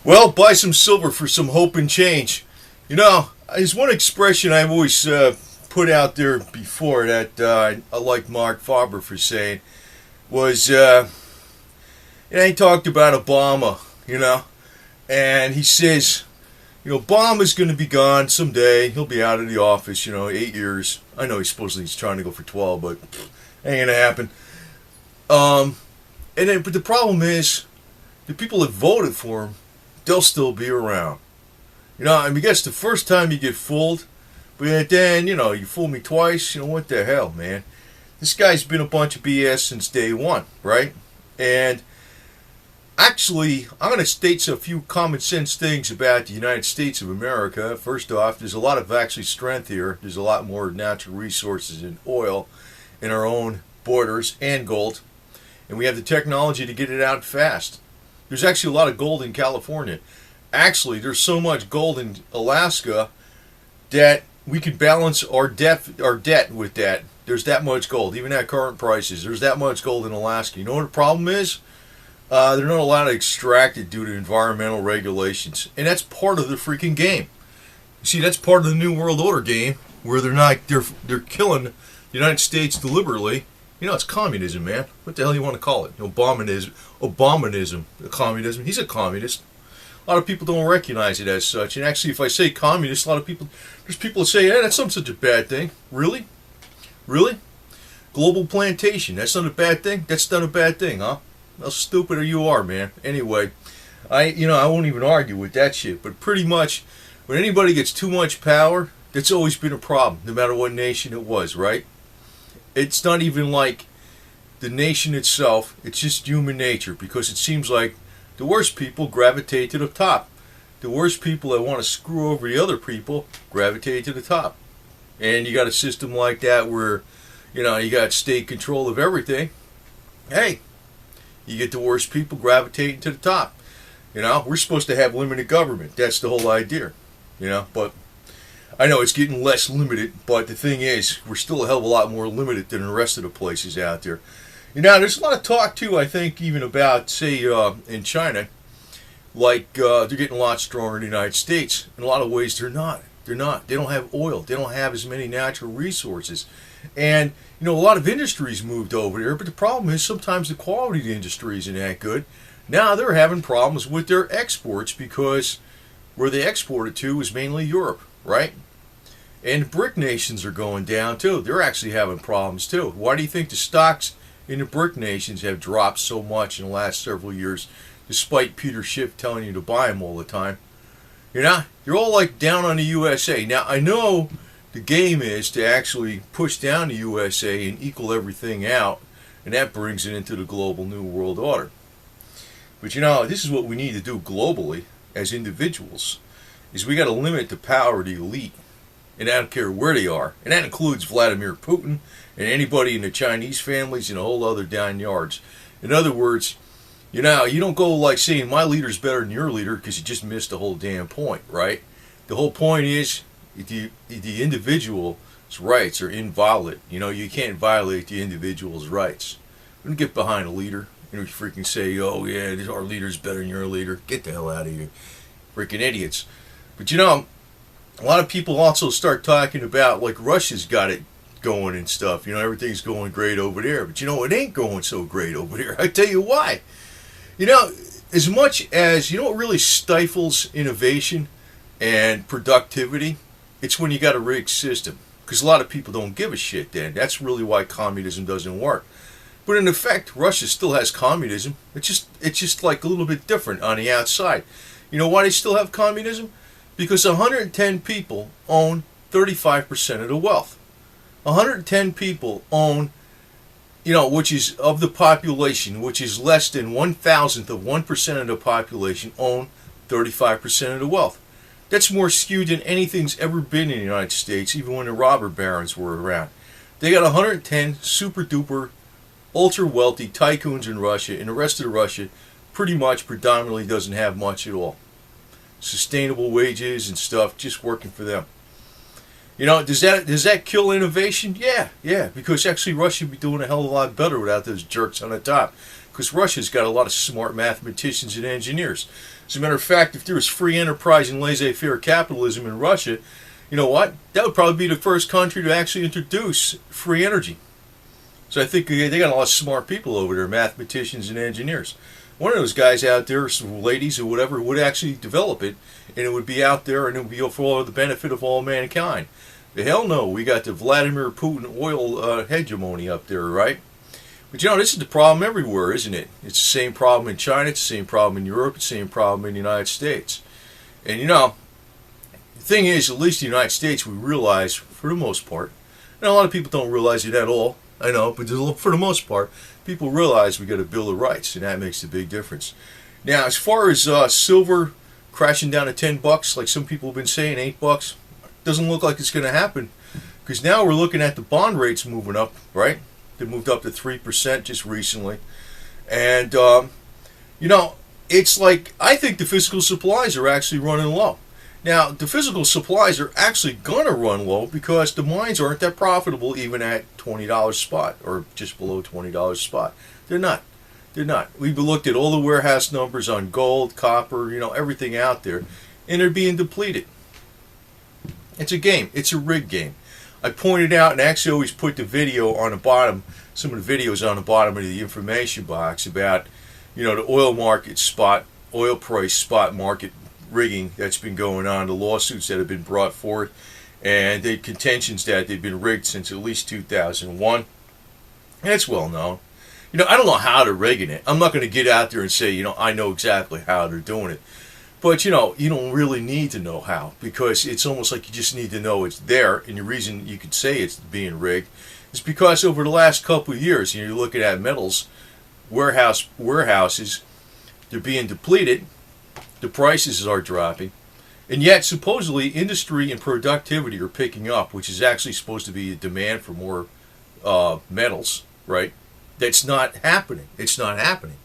Well, buy some silver for some hope and change. There's one expression I've always put out there before that I like Mark Faber for saying was, he talked about Obama, and he says, Obama's going to be gone someday. He'll be out of the office, 8 years. I know he's trying to go for 12, but ain't going to happen. But the problem is, the people that voted for him, they'll still be around. I guess the first time you get fooled, but then, you fool me twice, what the hell, man? This guy's been a bunch of BS since day one, right? And actually, I'm going to state a few common sense things about the United States of America. First off, there's a lot of actually strength here. There's a lot more natural resources and oil in our own borders and gold. And we have the technology to get it out fast. There's actually a lot of gold in California. Actually, there's so much gold in Alaska that we could balance our debt with that. There's that much gold, even at current prices. There's that much gold in Alaska. You know what the problem is? They're not allowed to extract it due to environmental regulations, and that's part of the freaking game. You see, that's part of the New World Order game, where they're killing the United States deliberately. It's communism, man. What the hell you want to call it? Obamanism, communism. He's a communist. A lot of people don't recognize it as such. And actually, if I say communist, there's people that say, that's not such a bad thing. Really? Really? Global plantation, that's not a bad thing? That's not a bad thing, huh? How stupid you are, man. Anyway, I won't even argue with that shit. But pretty much, when anybody gets too much power, that's always been a problem, no matter what nation it was, right? It's not even like the nation itself. It's just human nature, because it seems like the worst people gravitate to the top. The worst people that want to screw over the other people gravitate to the top. And you got a system like that where, you got state control of everything. Hey, you get the worst people gravitating to the top. We're supposed to have limited government. That's the whole idea. But I know it's getting less limited, but the thing is, we're still a hell of a lot more limited than the rest of the places out there. There's a lot of talk, too, I think, even about, say, in China, like they're getting a lot stronger in the United States. In a lot of ways, they're not. They're not. They don't have oil. They don't have as many natural resources. And, a lot of industries moved over there, but the problem is sometimes the quality of the industry isn't that good. Now they're having problems with their exports because where they exported to is mainly Europe, right? And the BRIC nations are going down, too. They're actually having problems, too. Why do you think the stocks in the BRIC nations have dropped so much in the last several years, despite Peter Schiff telling you to buy them all the time? You're all like down on the USA. Now, I know the game is to actually push down the USA and equal everything out, and that brings it into the global New World Order. But this is what we need to do globally as individuals, is we got to limit the power of the elite. And I don't care where they are. And that includes Vladimir Putin and anybody in the Chinese families and a whole other 9 yards. In other words, you don't go like saying my leader's better than your leader because you just missed the whole damn point, right? The whole point is the individual's rights are inviolate. You can't violate the individual's rights. Don't get behind a leader and freaking say, oh yeah, our leader's better than your leader. Get the hell out of here. Freaking idiots. But a lot of people also start talking about like Russia's got it going and stuff. Everything's going great over there. But it ain't going so great over there. I tell you why. As much as, what really stifles innovation and productivity, it's when you got a rigged system. Because a lot of people don't give a shit then. That's really why communism doesn't work. But in effect, Russia still has communism. It's just like a little bit different on the outside. Why they still have communism? Because 110 people own 35% of the wealth. 110 people own, which is of the population, which is less than 1,000th of 1% of the population, own 35% of the wealth. That's more skewed than anything's ever been in the United States, even when the robber barons were around. They got 110 super duper, ultra wealthy tycoons in Russia, and the rest of Russia pretty much predominantly doesn't have much at all. Sustainable wages and stuff just working for them. Does that kill innovation? Yeah, because actually Russia would be doing a hell of a lot better without those jerks on the top. Because Russia's got a lot of smart mathematicians and engineers. As a matter of fact, if there was free enterprise and laissez-faire capitalism in Russia, you know what? That would probably be the first country to actually introduce free energy. So I think they got a lot of smart people over there, mathematicians and engineers. One of those guys out there, some ladies or whatever, would actually develop it, and it would be out there, and it would be for the benefit of all mankind. The hell no, we got the Vladimir Putin oil hegemony up there, right? But you know, this is the problem everywhere, isn't it? It's the same problem in China, it's the same problem in Europe, it's the same problem in the United States. And you know, the thing is, at least in the United States, we realize, for the most part, and a lot of people don't realize it at all, I know, but for the most part, people realize we got a Bill of Rights, and that makes a big difference. Now, as far as silver crashing down to $10, like some people have been saying, $8, doesn't look like it's going to happen, because now we're looking at the bond rates moving up, right? They moved up to 3% just recently. And, you know, it's like, I think the physical supplies are actually running low. Now, the physical supplies are actually going to run low because the mines aren't that profitable even at $20 spot or just below $20 spot. They're not. They're not. We've looked at all the warehouse numbers on gold, copper, you know, everything out there, and they're being depleted. It's a game. It's a rigged game. I pointed out and actually always put the video on the bottom, some of the videos on the bottom of the information box about, you know, the oil market spot, oil price spot market rigging that's been going on, the lawsuits that have been brought forth, and the contentions that they've been rigged since at least 2001. And it's well known. You know, I don't know how they're rigging it. I'm not going to get out there and say, you know, I know exactly how they're doing it. But, you know, you don't really need to know how, because it's almost like you just need to know it's there. And the reason you could say it's being rigged is because over the last couple of years, you know, you're looking at metals, warehouses, they're being depleted, the prices are dropping, and yet supposedly industry and productivity are picking up, which is actually supposed to be a demand for more metals, right? That's not happening. It's not happening.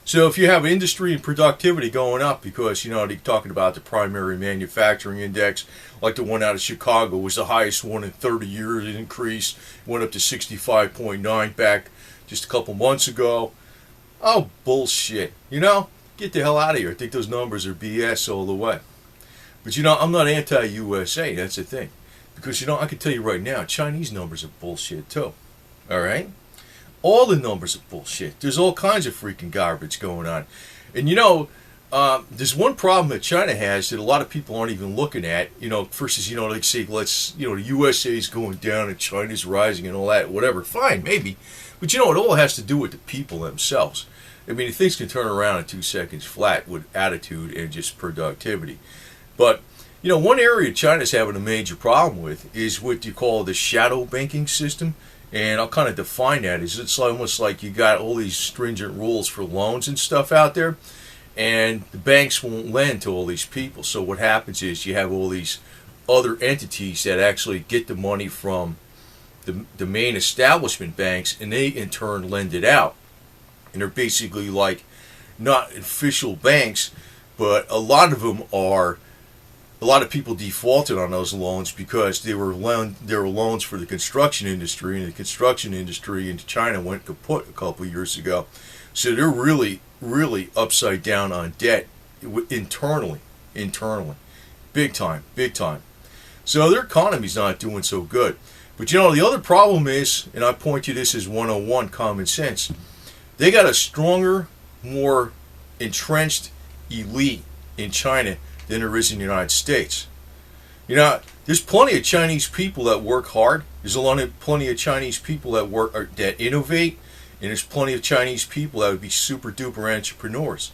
So if you have industry and productivity going up because, you know, they're talking about the primary manufacturing index, like the one out of Chicago was the highest one in 30 years, it increased, went up to 65.9 back just a couple months ago. Oh, bullshit. You know, get the hell out of here. I think those numbers are BS all the way. But, you know, I'm not anti-USA, that's the thing. Because, you know, I can tell you right now, Chinese numbers are bullshit too. All right? All the numbers are bullshit. There's all kinds of freaking garbage going on. And, you know, there's one problem that China has that a lot of people aren't even looking at. You know, versus, you know, like say, the USA is going down and China's rising and all that, whatever. Fine, maybe. But, you know, it all has to do with the people themselves. I mean, things can turn around in 2 seconds flat with attitude and just productivity. But, you know, one area China's having a major problem with is what you call the shadow banking system. And I'll kind of define that as it's almost like you got all these stringent rules for loans and stuff out there, and the banks won't lend to all these people. So what happens is you have all these other entities that actually get the money from the main establishment banks, and they in turn lend it out. And they're basically like not official banks, but a lot of them are. A lot of people defaulted on those loans because they were loans for the construction industry, and the construction industry in China went kaput a couple of years ago. So they're really, really upside down on debt internally, big time. So their economy's not doing so good. But you know, the other problem is, and I point to this as 101 common sense, they got a stronger, more entrenched elite in China than there is in the United States. You know, there's plenty of Chinese people that work hard. There's plenty of Chinese people that innovate, and there's plenty of Chinese people that would be super duper entrepreneurs.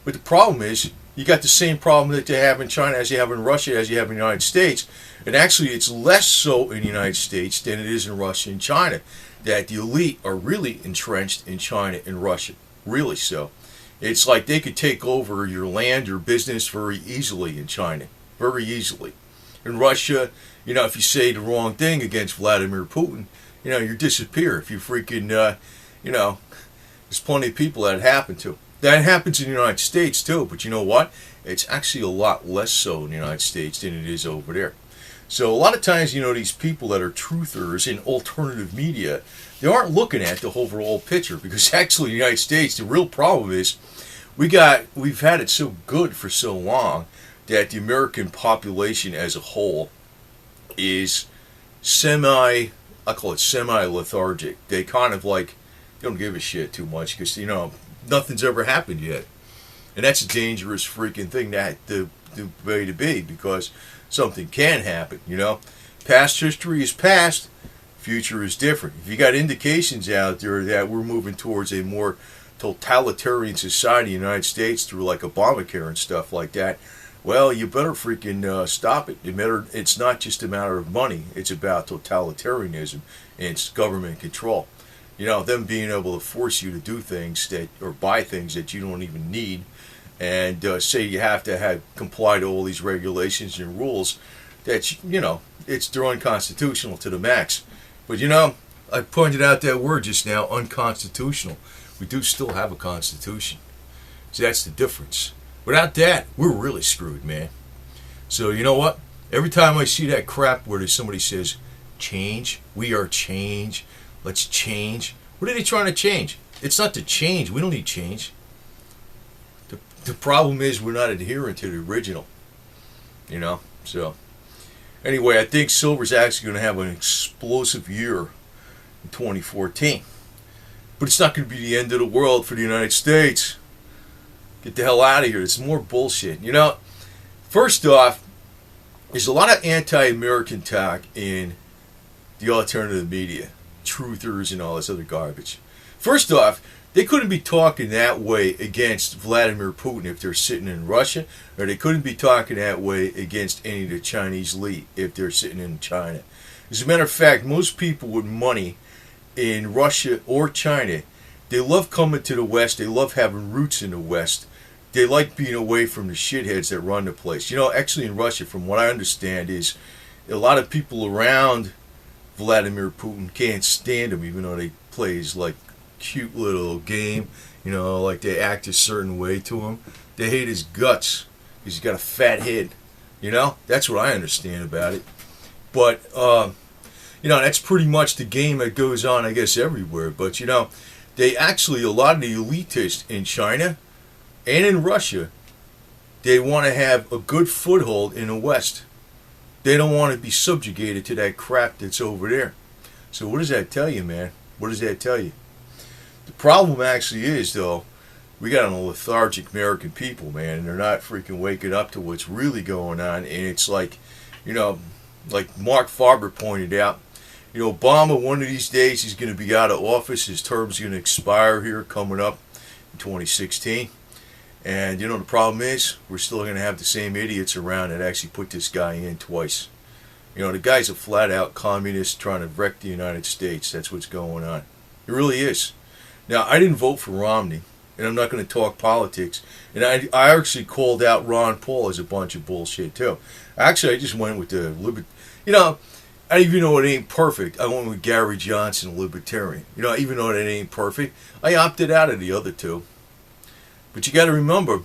But the problem is, you got the same problem that they have in China as you have in Russia, as you have in the United States. And actually, it's less so in the United States than it is in Russia and China. That the elite are really entrenched in China and Russia. Really so. It's like they could take over your land, your business very easily in China. Very easily. In Russia, you know, if you say the wrong thing against Vladimir Putin, you know, you disappear. If you freaking, you know, there's plenty of people that happen to. That happens in the United States too, but you know what? It's actually a lot less so in the United States than it is over there. So a lot of times, you know, these people that are truthers in alternative media, they aren't looking at the overall picture, because actually in the United States, the real problem is we've had it so good for so long that the American population as a whole is I call it semi-lethargic. They kind of like, they don't give a shit too much because, nothing's ever happened yet. And that's a dangerous freaking thing, the way to be, because something can happen, Past history is past, future is different. If you got indications out there that we're moving towards a more totalitarian society in the United States through like Obamacare and stuff like that, well, you better freaking stop it. It's not just a matter of money. It's about totalitarianism and it's government control. Them being able to force you to do things or buy things that you don't even need, and say you have to comply to all these regulations and rules that, they're unconstitutional to the max. But, I pointed out that word just now, unconstitutional. We do still have a constitution. See, that's the difference. Without that, we're really screwed, man. So, you know what? Every time I see that crap where somebody says, change, we are change, let's change. What are they trying to change? It's not to change. We don't need change. The problem is we're not adhering to the original. So anyway, I think silver's actually going to have an explosive year in 2014. But it's not going to be the end of the world for the United States. Get the hell out of here. It's more bullshit. First off, there's a lot of anti-American talk in the alternative media, truthers and all this other garbage. First off, they couldn't be talking that way against Vladimir Putin if they're sitting in Russia, or they couldn't be talking that way against any of the Chinese elite if they're sitting in China. As a matter of fact, most people with money in Russia or China, they love coming to the West. They love having roots in the West. They like being away from the shitheads that run the place. Actually in Russia, from what I understand, is a lot of people around Vladimir Putin can't stand him, even though they play his like cute little game, like they act a certain way to him. They hate his guts because he's got a fat head. That's what I understand about it. But that's pretty much the game that goes on, I guess, everywhere. But they actually, a lot of the elitists in China and in Russia, they want to have a good foothold in the West. They don't want to be subjugated to that crap that's over there. So what does that tell you, man? What does that tell you? The problem actually is, though, we got a lethargic American people, man, and they're not freaking waking up to what's really going on. And it's like, like Mark Farber pointed out, Obama, one of these days, he's going to be out of office. His term's going to expire here coming up in 2016. And, the problem is, we're still going to have the same idiots around that actually put this guy in twice. The guy's a flat-out communist trying to wreck the United States. That's what's going on. It really is. Now, I didn't vote for Romney, and I'm not going to talk politics. And I actually called out Ron Paul as a bunch of bullshit, too. Actually, I just went with the even though it ain't perfect, I went with Gary Johnson, libertarian. Even though it ain't perfect, I opted out of the other two. But you got to remember,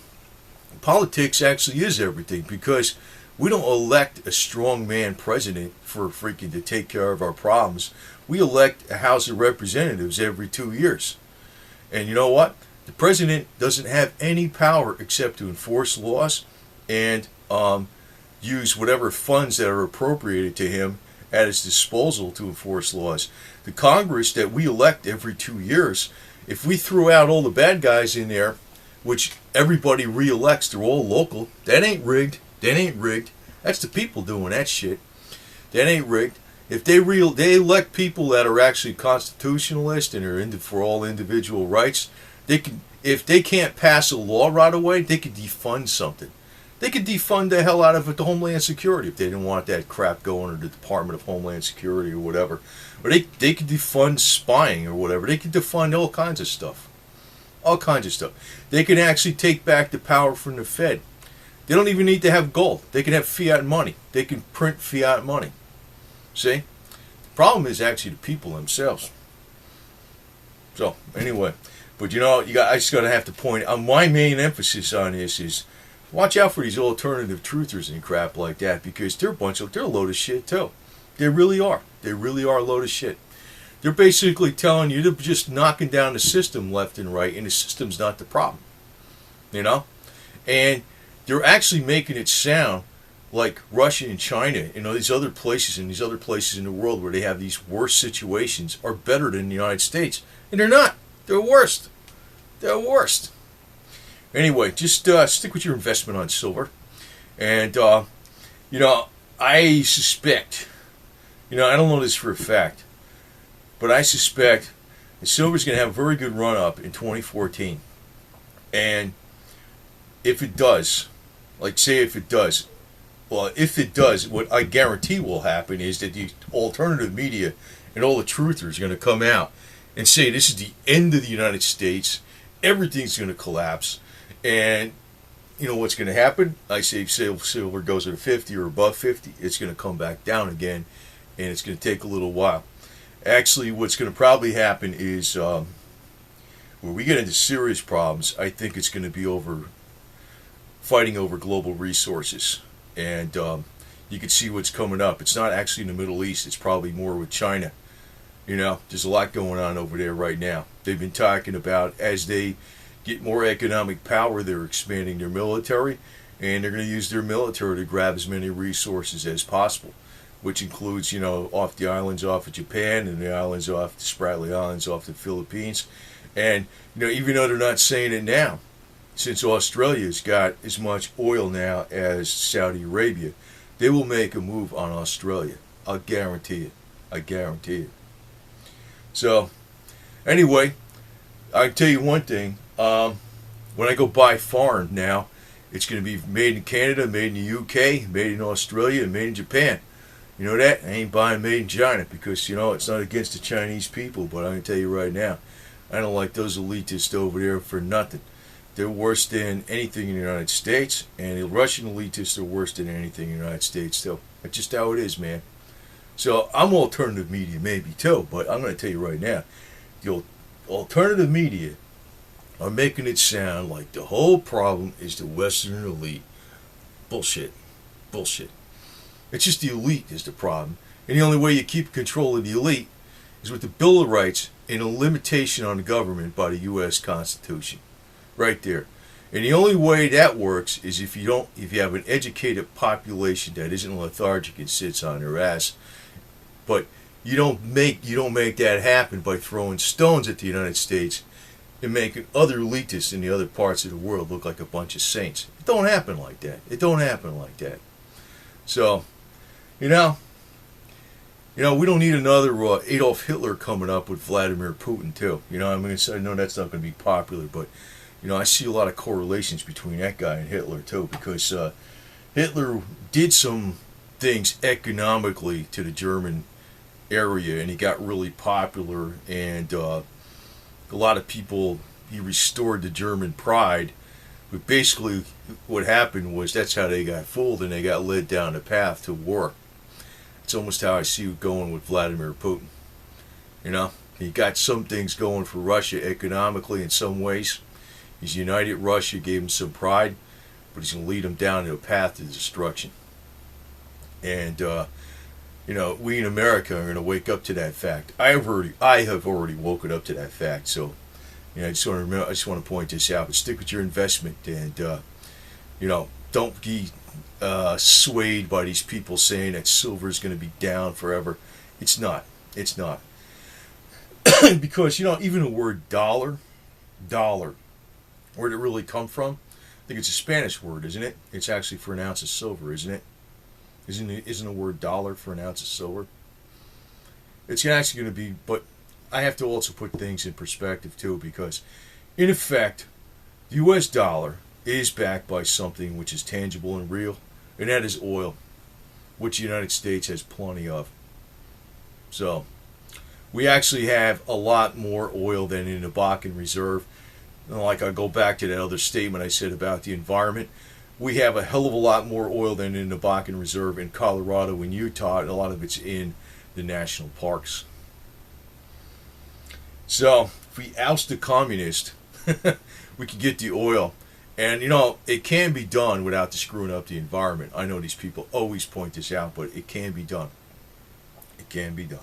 politics actually is everything, because we don't elect a strongman president for freaking to take care of our problems. We elect a House of Representatives every 2 years. And you know what? The president doesn't have any power except to enforce laws and use whatever funds that are appropriated to him at his disposal to enforce laws. The Congress that we elect every 2 years, if we throw out all the bad guys in there, which everybody re-elects, they're all local, that ain't rigged. That ain't rigged. That's the people doing that shit. That ain't rigged. If they elect people that are actually constitutionalists and are for all individual rights, they can. If they can't pass a law right away, they could defund something. They could defund the hell out of it to Homeland Security if they didn't want that crap going to the Department of Homeland Security or whatever. Or they could defund spying or whatever. They could defund all kinds of stuff. All kinds of stuff. They can actually take back the power from the Fed. They don't even need to have gold. They can have fiat money. They can print fiat money. See? The problem is actually the people themselves. So, anyway. But I just got to have to point out, my main emphasis on this is watch out for these alternative truthers and crap like that, because they're a load of shit too. They really are. They really are a load of shit. They're basically telling you they're just knocking down the system left and right, and the system's not the problem. you know? And they're actually making it sound like Russia and China, these other places and these other places in the world where they have these worse situations are better than the United States. And they're not. They're worst. They're worst. Anyway, just stick with your investment on silver. And, I suspect, I don't know this for a fact, but I suspect that silver's going to have a very good run up in 2014. And if it does, if it does, what I guarantee will happen is that the alternative media and all the truthers are going to come out and say this is the end of the United States, everything's going to collapse, and you know what's going to happen? I say if silver goes to 50 or above 50, it's going to come back down again, and it's going to take a little while. Actually, what's going to probably happen is where we get into serious problems, I think it's going to be over fighting over global resources. And you can see what's coming up. It's not actually in the Middle East. It's probably more with China. There's a lot going on over there right now. They've been talking about as they get more economic power, they're expanding their military, and they're going to use their military to grab as many resources as possible, which includes, off the islands off of Japan and the islands off the Spratly Islands off the Philippines. And, even though they're not saying it now, since Australia's got as much oil now as Saudi Arabia, they will make a move on Australia. I'll guarantee it. I guarantee it. So, anyway, I can tell you one thing. When I go buy foreign now, it's going to be made in Canada, made in the UK, made in Australia, and made in Japan. You know that? I ain't buying made in China because, it's not against the Chinese people, but I'm going to tell you right now, I don't like those elitists over there for nothing. They're worse than anything in the United States, and the Russian elitists are worse than anything in the United States, too. That's just how it is, man. So I'm alternative media, maybe, too, but I'm going to tell you right now, the alternative media are making it sound like the whole problem is the Western elite. Bullshit. Bullshit. It's just the elite is the problem, and the only way you keep control of the elite is with the Bill of Rights and a limitation on the government by the U.S. Constitution. Right there. And the only way that works is if you have an educated population that isn't lethargic and sits on their ass. But you don't make that happen by throwing stones at the United States and making other elitists in the other parts of the world look like a bunch of saints. It don't happen like that. It don't happen like that. So, we don't need another Adolf Hitler coming up with Vladimir Putin too. I know that's not going to be popular, but I see a lot of correlations between that guy and Hitler, too, because Hitler did some things economically to the German area, and he got really popular, and a lot of people, he restored the German pride, but basically what happened was that's how they got fooled, and they got led down the path to war. It's almost how I see it going with Vladimir Putin. He got some things going for Russia economically in some ways. He's united Russia, gave him some pride, but he's going to lead them down to a path to destruction. And, we in America are going to wake up to that fact. I have already woken up to that fact. So, I just want to point this out. But stick with your investment, and don't be swayed by these people saying that silver is going to be down forever. It's not. It's not. Because even the word dollar. Where'd it really come from? I think it's a Spanish word, isn't it? It's actually for an ounce of silver, isn't it? Isn't the word dollar for an ounce of silver? It's actually going to be, but I have to also put things in perspective too, because in effect, the U.S. dollar is backed by something which is tangible and real, and that is oil, which the United States has plenty of. So, we actually have a lot more oil than in the Bakken Reserve. Like I go back to that other statement I said about the environment. We have a hell of a lot more oil than in the Bakken Reserve in Colorado and Utah, and a lot of it's in the national parks. So, if we oust the communist, we can get the oil. And, it can be done without screwing up the environment. I know these people always point this out, but it can be done. It can be done.